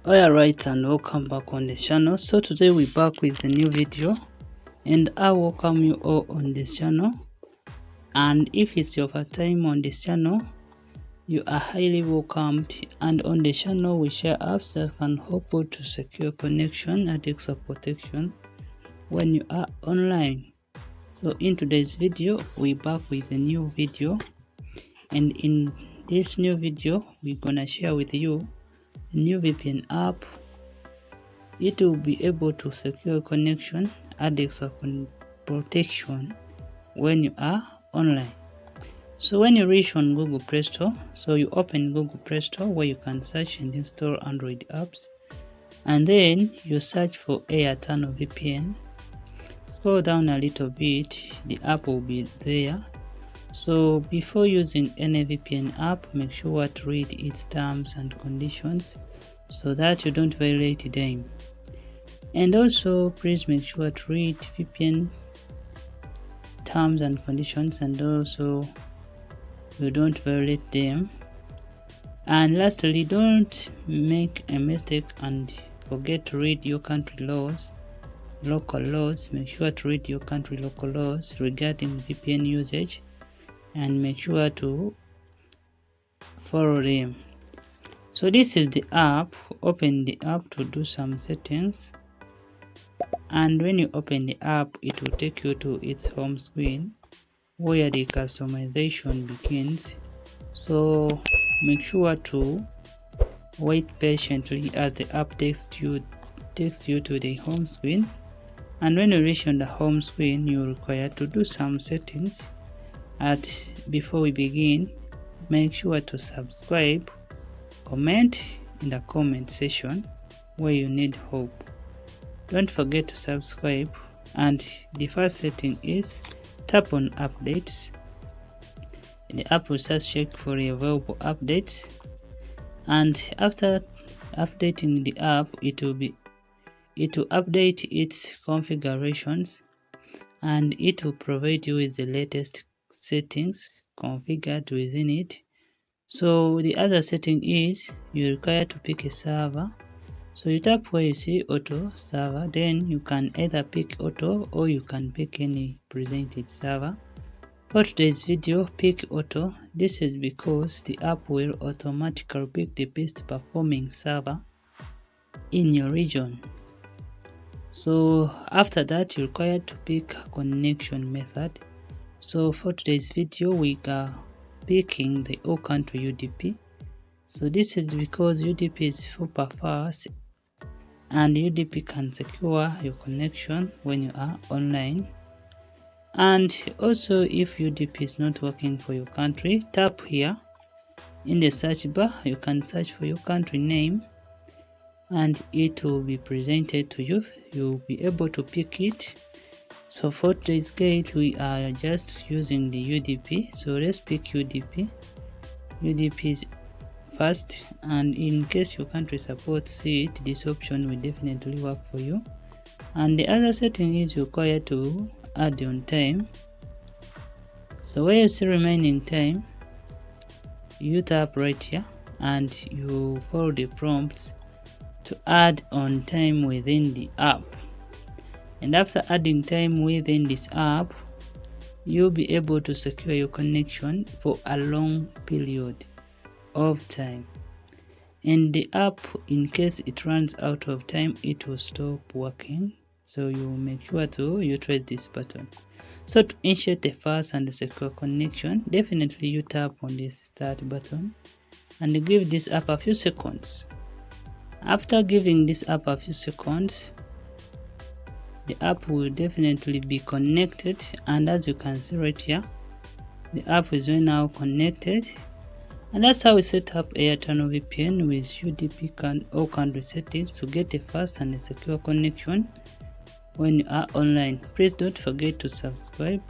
Alright, and welcome back on the channel. So today we're back with a new video, and I welcome you all on this channel. And if it's your first time on this channel, you are highly welcomed. And on the channel we share apps that can help you to secure connection and extra protection when you are online. So in today's video we're back with a new video, and in this new video we're gonna share with you a new VPN app. It will be able to secure connection, add extra protection when you are online. So when you reach on Google Play Store, so you open Google Play Store where you can search and install Android apps, and then you search for Air Tunnel VPN. Scroll down a little bit, the app will be there. So before using any VPN app, make sure to read its terms and conditions so that you don't violate them. And also please make sure to read VPN terms and conditions, and also you don't violate them. And lastly, don't make a mistake and forget to read your country laws, local laws. Make sure to read your country local laws regarding VPN usage, and make sure to follow them. So this is the app. Open the app to do some settings, and when you open the app it will take you to its home screen where the customization begins. So make sure to wait patiently as the app takes you to the home screen. And when you reach on the home screen, you're required to do some settings. Before we begin, make sure to subscribe, comment in the comment section where you need help. Don't forget to subscribe. And the first setting is tap on updates. The app will start check for available updates, and after updating the app, it will update its configurations, and it will provide you with the latest settings configured within it. So the other setting is you require to pick a server. So you tap where you see auto server, then you can either pick auto or you can pick any presented server. For today's video, pick auto. This is because the app will automatically pick the best performing server in your region. So after that, you're required to pick connection method. So for today's video, we are picking the all country UDP. So this is because UDP is super fast, and UDP can secure your connection when you are online. And also, if UDP is not working for your country, tap here in the search bar. You can search for your country name and it will be presented to you. You'll be able to pick it. So for today's guide, we are just using the UDP. So let's pick UDP. UDP is fast, and in case your country supports it, this option will definitely work for you. And the other setting is required to add on time. So where you see remaining time, you tap right here and you follow the prompts to add on time within the app. And after adding time within this app, you'll be able to secure your connection for a long period of time. And the app, in case it runs out of time, it will stop working. So you make sure to utilize this button. So to ensure the fast and secure connection, definitely you tap on this start button and give this app a few seconds. After giving this app a few seconds, the app will definitely be connected, and as you can see right here, the app is now connected. And that's how we set up Air Tunnel VPN with UDP all country settings to get a fast and a secure connection when you are online. Please don't forget to subscribe.